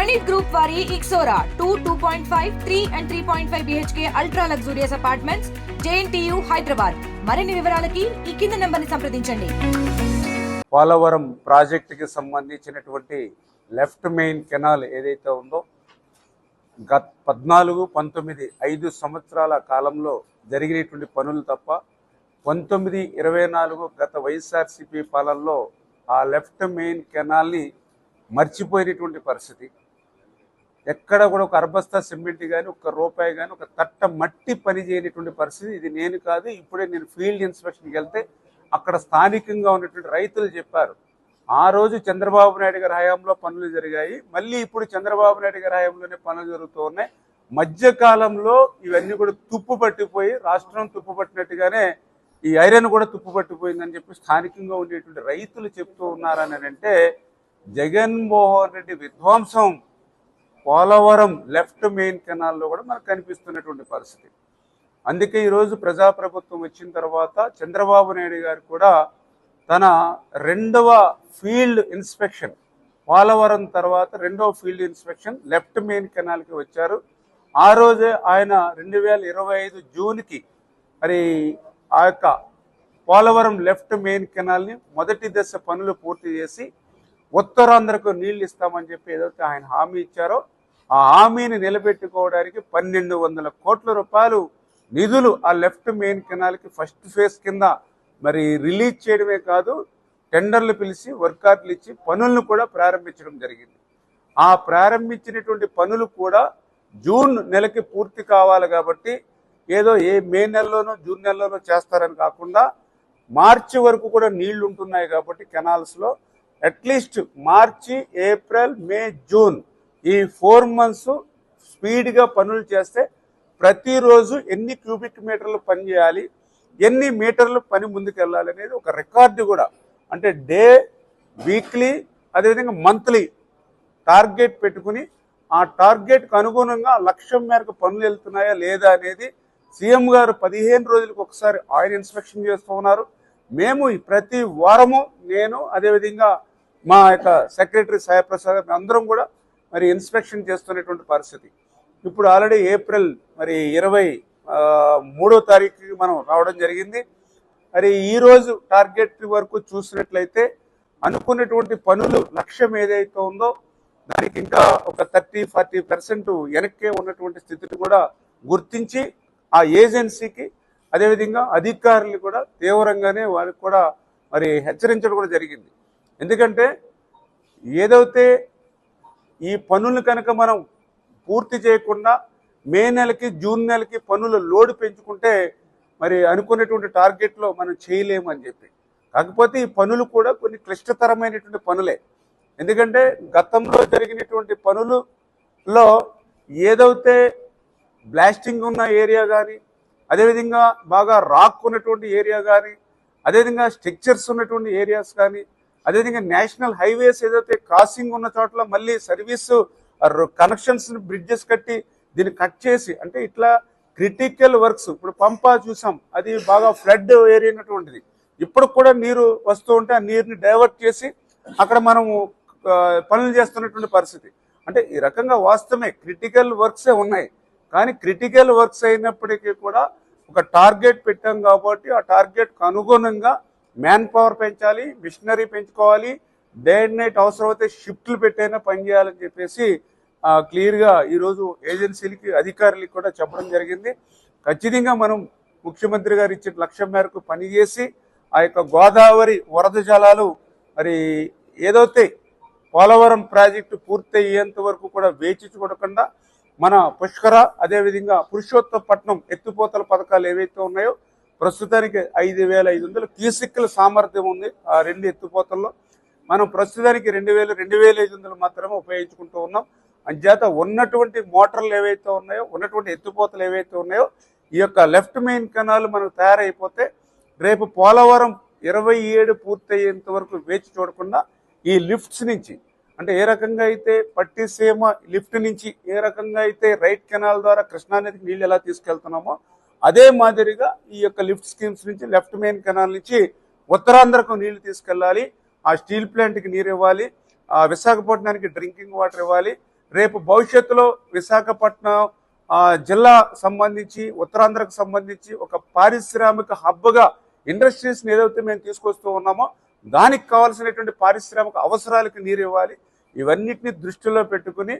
Zenith Group వారి Ixora 2.5, 3 and 3.5 BHK ultra luxurious apartments JNTU Hyderabad. మరిన్ని వివరాలకి ఈ కింద నంబర్ని సంప్రదించండి. పోలవరం ప్రాజెక్టుకి సంబంధించినటువంటి లెఫ్ట్ మెయిన్ కెనాల్ ఏదైతే ఉందో గత 14, 19, 5 సంవత్సరాల కాలంలో జరిగినటువంటి పనులు తప్ప 19, 24 గత వైఎస్ఆర్సీపీ పాలనలో ఆ లెఫ్ట్ మెయిన్ కెనాల్ని మర్చిపోయినటువంటి పరిస్థితి. ఎక్కడ కూడా ఒక అర్బస్తా సిమెంట్ కానీ, ఒక్క రూపాయి కానీ, ఒక తట్ట మట్టి పని చేయనటువంటి పరిస్థితి. ఇది నేను కాదు, ఇప్పుడే నేను ఫీల్డ్ ఇన్స్పెక్షన్కి వెళ్తే అక్కడ స్థానికంగా ఉన్నటువంటి రైతులు చెప్పారు. ఆ రోజు చంద్రబాబు నాయుడు గారి హయాంలో పనులు జరిగాయి, మళ్ళీ ఇప్పుడు చంద్రబాబు నాయుడు గారి హయాంలోనే పనులు జరుగుతూ ఉన్నాయి. మధ్యకాలంలో ఇవన్నీ కూడా తుప్పు పట్టిపోయి, రాష్ట్రం తుప్పు పట్టినట్టుగానే ఈ ఐరన్ కూడా తుప్పు పట్టిపోయిందని చెప్పి స్థానికంగా ఉండేటువంటి రైతులు చెప్తూ ఉన్నారని అంటే, జగన్మోహన్ రెడ్డి విధ్వంసం పోలవరం లెఫ్ట్ మెయిన్ కెనాల్లో కూడా మనకు కనిపిస్తున్నటువంటి పరిస్థితి. అందుకే ఈరోజు ప్రజాప్రభుత్వం వచ్చిన తర్వాత చంద్రబాబు నాయుడు గారు కూడా తన 2వ ఫీల్డ్ ఇన్స్పెక్షన్, పోలవరం తర్వాత 2వ ఫీల్డ్ ఇన్స్పెక్షన్ లెఫ్ట్ మెయిన్ కెనాల్కి వచ్చారు. ఆ రోజే ఆయన 2025 జూన్కి మరి ఆ యొక్క పోలవరం లెఫ్ట్ మెయిన్ కెనాల్ని మొదటి దశ పనులు పూర్తి చేసి ఉత్తరాంధ్రకు నీళ్లు ఇస్తామని చెప్పి ఏదైతే ఆయన హామీ ఇచ్చారో ఆ హామీని నిలబెట్టుకోవడానికి 1200 కోట్ల రూపాయలు నిధులు ఆ లెఫ్ట్ మెయిన్ కెనాల్కి ఫస్ట్ ఫేజ్ కింద మరి రిలీజ్ చేయడమే కాదు, టెండర్లు పిలిచి వర్క్ ఆర్డర్లు ఇచ్చి పనులను కూడా ప్రారంభించడం జరిగింది. ఆ ప్రారంభించినటువంటి పనులు కూడా జూన్ నెలకి పూర్తి కావాలి కాబట్టి ఏదో మే నెలలోనో జూన్ నెలలోనో చేస్తారని కాకుండా మార్చి వరకు కూడా నీళ్లు ఉంటున్నాయి కాబట్టి కెనాల్స్లో అట్లీస్ట్ మార్చి, ఏప్రిల్, మే, జూన్ ఈ 4 months స్పీడ్గా పనులు చేస్తే ప్రతిరోజు ఎన్ని క్యూబిక్ మీటర్లు పని చేయాలి, ఎన్ని మీటర్లు పని ముందుకు వెళ్ళాలి అనేది ఒక రికార్డు కూడా, అంటే డే, వీక్లీ, అదేవిధంగా మంత్లీ టార్గెట్ పెట్టుకుని ఆ టార్గెట్కు అనుగుణంగా లక్ష్యం మేరకు పనులు వెళ్తున్నాయా లేదా అనేది సీఎం గారు 15 రోజులకు ఒకసారి ఆయన ఇన్స్పెక్షన్ చేస్తూ ఉన్నారు. మేము ప్రతి వారము నేను అదేవిధంగా మా యొక్క సెక్రటరీ సాయిప్రసాద్ అందరం కూడా మరి ఇన్స్పెక్షన్ చేస్తున్నటువంటి పరిస్థితి. ఇప్పుడు ఆల్రెడీ ఏప్రిల్ మరి 23వ తారీఖుకి మనం రావడం జరిగింది. మరి ఈరోజు టార్గెట్ వరకు చూసినట్లయితే అనుకున్నటువంటి పనులు లక్ష్యం ఏదైతే ఉందో దానికి ఇంకా ఒక 30-40% వెనక్కే ఉన్నటువంటి స్థితిని కూడా గుర్తించి ఆ ఏజెన్సీకి అదేవిధంగా అధికారులు కూడా తీవ్రంగానే వాళ్ళకి కూడా మరి హెచ్చరించడం కూడా జరిగింది. ఎందుకంటే ఏదైతే ఈ పనులు కనుక మనం పూర్తి చేయకుండా మే నెలకి, జూన్ నెలకి పనుల లోడ్ పెంచుకుంటే మరి అనుకున్నటువంటి టార్గెట్లో మనం చేయలేమని చెప్పి. కాకపోతే ఈ పనులు కూడా కొన్ని క్లిష్టతరమైనటువంటి పనులే. ఎందుకంటే గతంలో జరిగినటువంటి పనులలో ఏదైతే బ్లాస్టింగ్ ఉన్న ఏరియా కానీ, అదేవిధంగా బాగా రాక్ ఉన్నటువంటి ఏరియా కానీ, అదేవిధంగా స్ట్రక్చర్స్ ఉన్నటువంటి ఏరియాస్ కానీ, అదేవిధంగా నేషనల్ హైవేస్ ఏదైతే క్రాసింగ్ ఉన్న చోట్ల మళ్ళీ సర్వీసు కనెక్షన్స్ బ్రిడ్జెస్ కట్టి దీన్ని కట్ చేసి, అంటే ఇట్లా క్రిటికల్ వర్క్స్. ఇప్పుడు పంపా చూసాం, అది బాగా ఫ్లడ్ ఏరియా అయినటువంటిది. ఇప్పుడు కూడా నీరు వస్తూ ఉంటే ఆ నీరుని డైవర్ట్ చేసి అక్కడ మనము పనులు చేస్తున్నటువంటి పరిస్థితి. అంటే ఈ రకంగా వాస్తవమే క్రిటికల్ వర్క్సే ఉన్నాయి. కానీ క్రిటికల్ వర్క్స్ అయినప్పటికీ కూడా ఒక టార్గెట్ పెట్టాం కాబట్టి ఆ టార్గెట్కు అనుగుణంగా మ్యాన్ పవర్ పెంచాలి, మిషనరీ పెంచుకోవాలి, డే అండ్ నైట్ అవసరమైతే షిఫ్ట్లు పెట్టైనా పనిచేయాలని చెప్పేసి క్లియర్గా ఈరోజు ఏజెన్సీలకి, అధికారులకి కూడా చెప్పడం జరిగింది. ఖచ్చితంగా మనం ముఖ్యమంత్రి గారు ఇచ్చిన లక్ష్యం మేరకు పనిచేసి ఆ యొక్క గోదావరి వరద జలాలు మరి ఏదైతే పోలవరం ప్రాజెక్టు పూర్తయ్యేంత వరకు కూడా వేచి చూడకుండా మన పుష్కర అదేవిధంగా పురుషోత్తపట్నం ఎత్తిపోతల పథకాలు ఏవైతే ఉన్నాయో ప్రస్తుతానికి 5500 క్యూసెక్కుల సామర్థ్యం ఉంది. ఆ 2 ఎత్తిపోతల్లో మనం ప్రస్తుతానికి 2500 మాత్రమే ఉపయోగించుకుంటూ ఉన్నాం. అంచేత ఉన్నటువంటి మోటార్లు ఏవైతే ఉన్నాయో, ఉన్నటువంటి ఎత్తిపోతలు ఏవైతే ఉన్నాయో ఈ యొక్క లెఫ్ట్ మెయిన్ కెనాల్ మనకు తయారైపోతే రేపు పోలవరం 27 పూర్తయ్యేంత వరకు వేచి చూడకుండా ఈ లిఫ్ట్స్ నుంచి, అంటే ఏ రకంగా అయితే పట్టిసీమ లిఫ్ట్ నుంచి ఏ రకంగా అయితే రైట్ కెనాల్ ద్వారా కృష్ణానదికి నీళ్ళు ఎలా తీసుకెళ్తున్నామో అదే మాదిరిగా ఈ యొక్క లిఫ్ట్ స్కీమ్స్ నుంచి లెఫ్ట్ మెయిన్ కెనాల్ నుంచి ఉత్తరాంధ్రకు నీళ్లు తీసుకెళ్ళాలి. ఆ స్టీల్ ప్లాంట్కి నీరు ఇవ్వాలి, ఆ విశాఖపట్నానికి డ్రింకింగ్ వాటర్ ఇవ్వాలి, రేపు భవిష్యత్తులో విశాఖపట్నం జిల్లా సంబంధించి ఉత్తరాంధ్రకు సంబంధించి ఒక పారిశ్రామిక హబ్గా ఇండస్ట్రీస్ని ఏదైతే మేము తీసుకొస్తూ ఉన్నామో దానికి కావాల్సినటువంటి పారిశ్రామిక అవసరాలకు నీరు ఇవ్వాలి. ఇవన్నిటిని దృష్టిలో పెట్టుకుని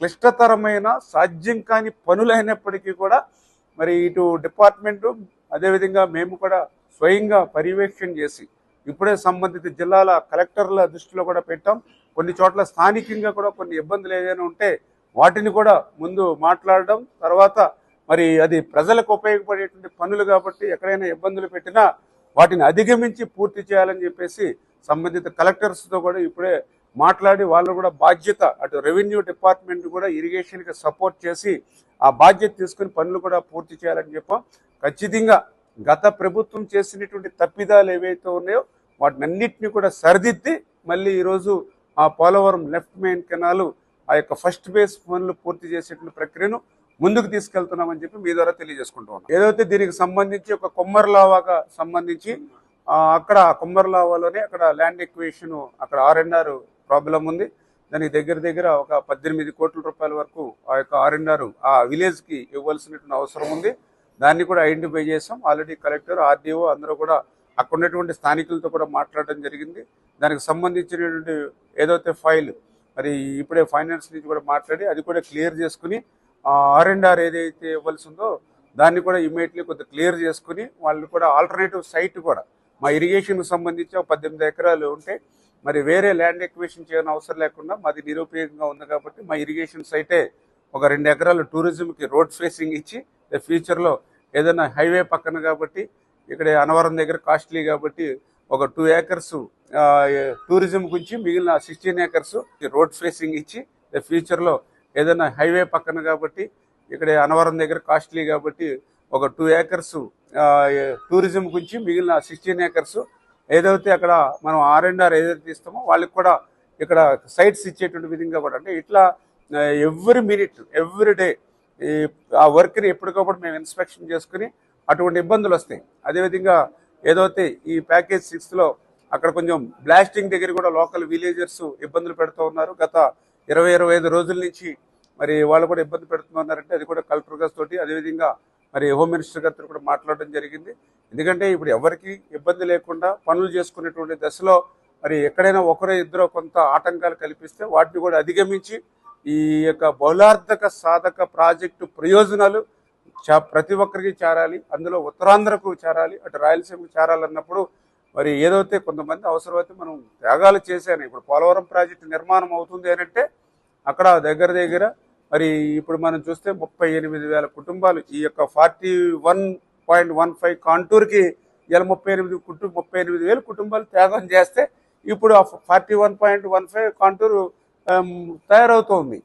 క్లిష్టతరమైన సాధ్యం కాని పనులైనప్పటికీ కూడా మరి ఇటు డిపార్ట్మెంటు అదేవిధంగా మేము కూడా స్వయంగా పర్యవేక్షణ చేసి ఇప్పుడే సంబంధిత జిల్లాల కలెక్టర్ల దృష్టిలో కూడా పెట్టాం. కొన్ని చోట్ల స్థానికంగా కూడా కొన్ని ఇబ్బందులు ఏదైనా ఉంటే వాటిని కూడా ముందు మాట్లాడడం, తర్వాత మరి అది ప్రజలకు ఉపయోగపడేటువంటి పనులు కాబట్టి ఎక్కడైనా ఇబ్బందులు పెట్టినా వాటిని అధిగమించి పూర్తి చేయాలని చెప్పేసి సంబంధిత కలెక్టర్స్తో కూడా ఇప్పుడే మాట్లాడి వాళ్ళు కూడా బాధ్యత అటు రెవెన్యూ డిపార్ట్మెంట్ కూడా ఇరిగేషన్కి సపోర్ట్ చేసి ఆ బాధ్యత తీసుకుని పనులు కూడా పూర్తి చేయాలని చెప్పాం. ఖచ్చితంగా గత ప్రభుత్వం చేసినటువంటి తప్పిదాలు ఏవైతే ఉన్నాయో వాటిని అన్నింటినీ కూడా సరిదిద్ది మళ్ళీ ఈరోజు ఆ పోలవరం లెఫ్ట్ మెయిన్ కెనాల్ ఆ యొక్క ఫస్ట్ బేస్ పనులు పూర్తి చేసేటువంటి ప్రక్రియను ముందుకు తీసుకెళ్తున్నామని చెప్పి మీ ద్వారా తెలియజేసుకుంటూ ఉన్నాం. ఏదైతే దీనికి సంబంధించి ఒక కొమ్మర్లావాగా సంబంధించి అక్కడ కొమ్మర్లావాలోనే అక్కడ ల్యాండ్ ఎక్వేషన్ అక్కడ R&R ప్రాబ్లం ఉంది. దానికి దగ్గర ఒక 18 కోట్ల రూపాయల వరకు ఆ యొక్క R&R ఆ విలేజ్కి ఇవ్వాల్సినటువంటి అవసరం ఉంది. దాన్ని కూడా ఐడెంటిఫై చేసాం. ఆల్రెడీ కలెక్టర్, RDO అందరూ కూడా అక్కడ ఉన్నటువంటి స్థానికులతో కూడా మాట్లాడడం జరిగింది. దానికి సంబంధించినటువంటి ఏదైతే ఫైల్ మరి ఇప్పుడే ఫైనాన్స్ నుంచి కూడా మాట్లాడి అది కూడా క్లియర్ చేసుకుని R&R ఏదైతే ఇవ్వాల్సి ఉందో దాన్ని కూడా ఇమీడియట్లీ కొద్దిగా క్లియర్ చేసుకుని వాళ్ళు కూడా ఆల్టర్నేటివ్ సైట్ కూడా మా ఇరిగేషన్కి సంబంధించి 18 ఎకరాలు ఉంటే మరి వేరే ల్యాండ్ ఎక్విజిషన్ చేయని అవసరం లేకుండా మాది నిరుపయోగంగా ఉంది కాబట్టి మా ఇరిగేషన్ సైటే ఒక 2 ఎకరాలు టూరిజంకి రోడ్ ఫేసింగ్ ఇచ్చి ఫ్యూచర్లో ఏదైనా హైవే పక్కన కాబట్టి ఇక్కడ అనవరం దగ్గర కాస్ట్లీ కాబట్టి ఒక 2 ఏకర్స్ టూరిజం గురించి మిగిలిన 16 ఏకర్స్ రోడ్ ఫేసింగ్ ఇచ్చి ఫ్యూచర్లో ఏదైనా హైవే పక్కన కాబట్టి ఇక్కడ అనవరం దగ్గర కాస్ట్లీ కాబట్టి ఒక 2 ఏకర్స్ టూరిజం గురించి మిగిలిన 16 ఏకర్స్ ఏదైతే అక్కడ మనం R&R ఏదైతే తీస్తామో వాళ్ళకి కూడా ఇక్కడ సైట్స్ ఇచ్చేటువంటి విధంగా కూడా అంటే ఇట్లా ఎవ్రీ మినిట్ ఎవ్రీ డే ఆ వర్క్ని ఎప్పటికప్పుడు మేము ఇన్స్పెక్షన్ చేసుకుని అటువంటి ఇబ్బందులు వస్తాయి. అదేవిధంగా ఏదైతే ఈ ప్యాకేజ్ 6లో అక్కడ కొంచెం బ్లాస్టింగ్ దగ్గర కూడా లోకల్ విలేజర్స్ ఇబ్బందులు పెడుతూ ఉన్నారు. గత 20-25 రోజుల నుంచి మరి వాళ్ళు కూడా ఇబ్బంది పెడుతున్నారంటే అది కూడా కలెక్టర్ గారితో అదేవిధంగా మరి హోమ్ మినిస్టర్ గారితో కూడా మాట్లాడడం జరిగింది. ఎందుకంటే ఇప్పుడు ఎవరికి ఇబ్బంది లేకుండా పనులు చేసుకునేటువంటి దశలో మరి ఎక్కడైనా ఒకరో ఇద్దరు కొంత ఆటంకాలు కల్పిస్తే వాటిని కూడా అధిగమించి ఈ యొక్క బహుళార్థక సాధక ప్రాజెక్టు ప్రయోజనాలు ప్రతి ఒక్కరికి చేరాలి, అందులో ఉత్తరాంధ్రకు చేరాలి, అటు రాయలసీమకు చేరాలన్నప్పుడు మరి ఏదైతే కొంతమంది అవసరమైతే మనం త్యాగాలు చేశాను. ఇప్పుడు పోలవరం ప్రాజెక్టు నిర్మాణం అవుతుంది అంటే అక్కడ దగ్గర మరి ఇప్పుడు మనం చూస్తే 38,000 కుటుంబాలు ఈ యొక్క 41.15 కాంటూర్కి ఇలా 38,000 కుటుంబాలు త్యాగం చేస్తే ఇప్పుడు ఆ 41.15 కాంటూరు తయారవుతోంది.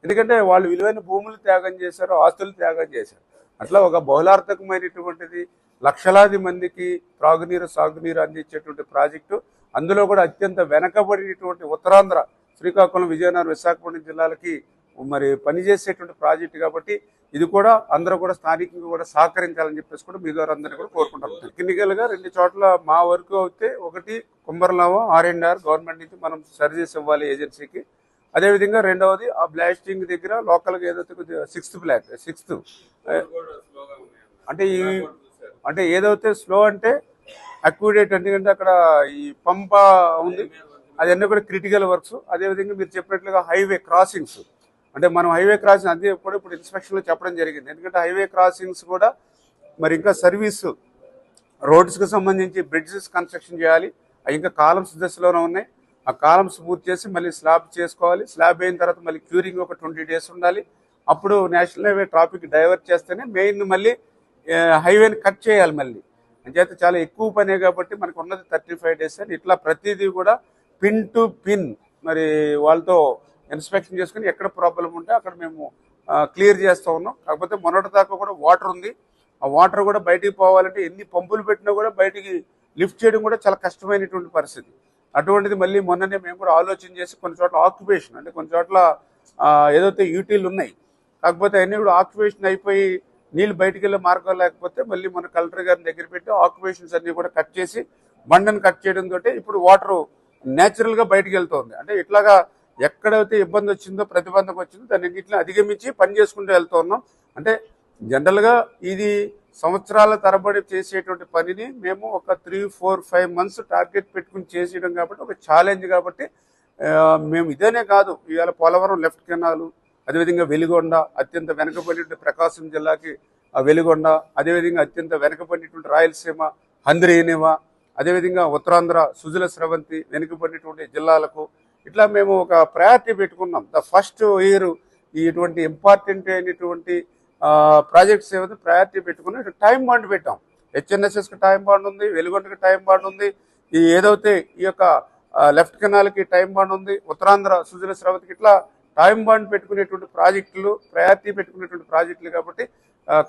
ఎందుకంటే వాళ్ళు విలువైన భూములు త్యాగం చేశారు, ఆస్తులు త్యాగం చేశారు. అట్లా ఒక బహుళార్థకమైనటువంటిది లక్షలాది మందికి త్రాగునీరు సాగునీరు అందించేటువంటి ప్రాజెక్టు, అందులో కూడా అత్యంత వెనకబడినటువంటి ఉత్తరాంధ్ర శ్రీకాకుళం, విజయనగరం, విశాఖపట్నం జిల్లాలకి మరి పనిచేసేటువంటి ప్రాజెక్టు కాబట్టి ఇది కూడా అందరూ కూడా స్థానికంగా కూడా సహకరించాలని చెప్పేసి కూడా మీ ద్వారా అందరినీ కూడా కోరుకుంటాం. టెక్నికల్గా 2 చోట్ల మా వరకు అయితే ఒకటి కుమ్మర్లావా R&R గవర్నమెంట్ నుంచి మనం సర్వీస్ ఇవ్వాలి ఏజెన్సీకి. అదేవిధంగా రెండవది ఆ బ్లాస్టింగ్ దగ్గర లోకల్గా ఏదైతే కొద్దిగా 6th అంటే ఏదైతే స్లో అంటే అక్యూడేట్ ఎందుకంటే అక్కడ ఈ పంప ఉంది అదన్నీ కూడా క్రిటికల్ వర్క్స్. అదేవిధంగా మీరు చెప్పినట్లుగా హైవే క్రాసింగ్స్ అంటే మనం హైవే క్రాసింగ్ అదే కూడా ఇప్పుడు ఇన్స్పెక్షన్లో చెప్పడం జరిగింది. ఎందుకంటే హైవే క్రాసింగ్స్ కూడా మరి ఇంకా సర్వీసు రోడ్స్కి సంబంధించి బ్రిడ్జెస్ కన్స్ట్రక్షన్ చేయాలి. అవి ఇంకా కాలమ్స్ దశలోనే ఉన్నాయి. ఆ కాలమ్స్ పూర్తి చేసి మళ్ళీ స్లాబ్ చేసుకోవాలి. స్లాబ్ అయిన తర్వాత మళ్ళీ క్యూరింగ్ ఒక 20 days ఉండాలి. అప్పుడు నేషనల్ హైవే ట్రాఫిక్ డైవర్ట్ చేస్తేనే మెయిన్ మళ్ళీ హైవేని కట్ చేయాలి. మళ్ళీ అంచేత చాలా ఎక్కువ పనే కాబట్టి మనకు ఉన్నది 35 days అని ఇట్లా ప్రతిదీ కూడా పిన్ టు పిన్ మరి వాళ్ళతో ఇన్స్పెక్షన్ చేసుకుని ఎక్కడ ప్రాబ్లం ఉంటే అక్కడ మేము క్లియర్ చేస్తూ ఉన్నాం. కాకపోతే మొన్నటి దాకా కూడా వాటర్ ఉంది. ఆ వాటర్ కూడా బయటికి పోవాలంటే ఎన్ని పంపులు పెట్టినా కూడా బయటికి లిఫ్ట్ చేయడం కూడా చాలా కష్టమైనటువంటి పరిస్థితి. అటువంటిది మళ్ళీ మొన్ననే మేము కూడా ఆలోచన చేసి కొన్ని చోట్ల ఆక్యుపేషన్ అంటే కొన్ని చోట్ల ఏదైతే యూటీలు ఉన్నాయి కాకపోతే అన్నీ కూడా ఆక్యుపేషన్ అయిపోయి నీళ్ళు బయటికి వెళ్ళే మార్గం లేకపోతే మళ్ళీ మన కలెక్టర్ గారిని దగ్గర పెట్టి ఆక్యుపేషన్స్ అన్నీ కూడా కట్ చేసి బండను కట్ చేయడంతో ఇప్పుడు వాటర్ న్యాచురల్గా బయటికి వెళ్తుంది. అంటే ఇట్లాగా ఎక్కడైతే ఇబ్బంది వచ్చిందో, ప్రతిబంధకం వచ్చిందో దాన్ని అన్నింటిని అధిగమించి పని చేసుకుంటూ వెళ్తూ ఉన్నాం. అంటే జనరల్గా ఇది సంవత్సరాల తరబడి చేసేటువంటి పనిని మేము ఒక 3-4-5 మంత్స్ టార్గెట్ పెట్టుకుని చేసేయడం కాబట్టి ఒక ఛాలెంజ్ కాబట్టి మేము ఇదేనే కాదు, ఇవాళ పోలవరం లెఫ్ట్ కెనాలు, అదేవిధంగా వెలిగొండ, అత్యంత వెనకబడినటువంటి ప్రకాశం జిల్లాకి వెలిగొండ, అదేవిధంగా అత్యంత వెనకబడినటువంటి రాయలసీమ హంద్రీనివా, అదేవిధంగా ఉత్తరాంధ్ర సుజల స్రవంతి వెనుకబడినటువంటి జిల్లాలకు ఇట్లా మేము ఒక ప్రయారిటీ పెట్టుకున్నాం. ద ఫస్ట్ ఇయర్ ఇటువంటి ఇంపార్టెంట్ అయినటువంటి ప్రాజెక్ట్స్ ఏమైతే ప్రయారిటీ పెట్టుకుని టైం బాండ్ పెట్టాం. హెచ్ఎన్ఎస్ఎస్కి టైం బాండ్ ఉంది, వెలుగొండకి టైం బాండ్ ఉంది, ఈ ఏదైతే ఈ యొక్క లెఫ్ట్ కెనాల్కి టైం బాండ్ ఉంది, ఉత్తరాంధ్ర సుజల స్రవంతికి ఇట్లా టైం బాండ్ పెట్టుకునేటువంటి ప్రాజెక్టులు, ప్రయారిటీ పెట్టుకునేటువంటి ప్రాజెక్టులు కాబట్టి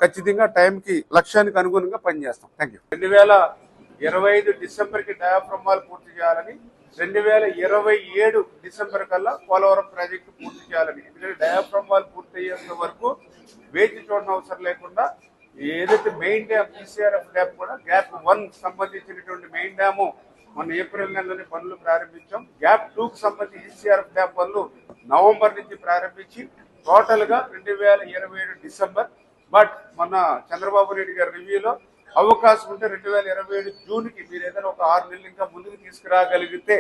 ఖచ్చితంగా టైంకి లక్ష్యానికి అనుగుణంగా పనిచేస్తాం. Thank you. 2025 డిసెంబర్కి డయాఫ్రమాలు పూర్తి చేయాలని, 2027 డిసెంబర్ కల్లా పోలవరం ప్రాజెక్టు పూర్తి చేయాలని. ఎందుకంటే డయాఫ్రమాలు పూర్తి అయ్యేంత వరకు వేచి చూడడం అవసరం లేకుండా ఏదైతే మెయిన్ డ్యామ్ ఈసీఆర్ఎఫ్ డ్యామ్ కూడా గ్యాప్ 1 సంబంధించినటువంటి మెయిన్ డ్యాము మొన్న ఏప్రిల్ నెలలోనే పనులు ప్రారంభించాం. గ్యాప్ 2కు సంబంధించి ఈసీఆర్ఎఫ్ డ్యామ్ పనులు నవంబర్ నుంచి ప్రారంభించి టోటల్గా 2027 డిసెంబర్. బట్ మొన్న చంద్రబాబు నాయుడు గారి రివ్యూలో అవకాశం ఉంటే 2027 జూన్కి మీరు ఏదైనా ఒక 6 నెలలు ఇంకా ముందుకు తీసుకురాగలిగితే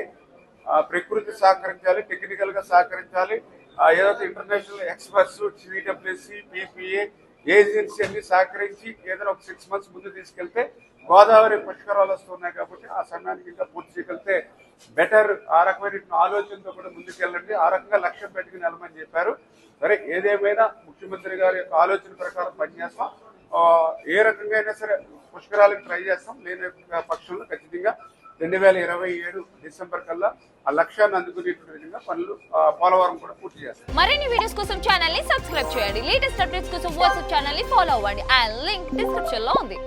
ప్రకృతి సహకరించాలి, టెక్నికల్గా సహకరించాలి, ఏదైతే international experts, CWC, PPE agency అన్ని సహకరించి ఏదైనా ఒక 6 మంత్స్ ముందు తీసుకెళ్తే గోదావరి పుష్కరాలు వస్తున్నాయి కాబట్టి ఆ సమయానికి ఇంకా పూర్తి చేయగలిగితే బెటర్. ఆ రకమైన ఆలోచనతో కూడా ముందుకెళ్ళండి, ఆ రకంగా లక్ష్యం పెట్టుకుని వెళ్ళమని చెప్పారు. సరే, ఏదేమైనా ముఖ్యమంత్రి గారి యొక్క ఆలోచన ప్రకారం పనిచేస్తాం. ఏ రకంగా అయినా సరే పుష్కరాలకు ట్రై చేస్తాం. లేని పక్షంలో ఖచ్చితంగా 2027 డిసెంబర్ కల్లా ఆ లక్ష్యాన్ని అందుకునేటువంటి విధంగా పనులు పోలవరం కూడా పూర్తి చేస్తాం. మరిన్ని వీడియోస్ కోసం ఛానల్ ని సబ్స్క్రైబ్ చేయండి. లేటెస్ట్ అప్డేట్స్ కోసం వాట్సాప్ ఛానల్ ని ఫాలో అవ్వండి. ఆ లింక్ డిస్క్రిప్షన్ లో ఉంది.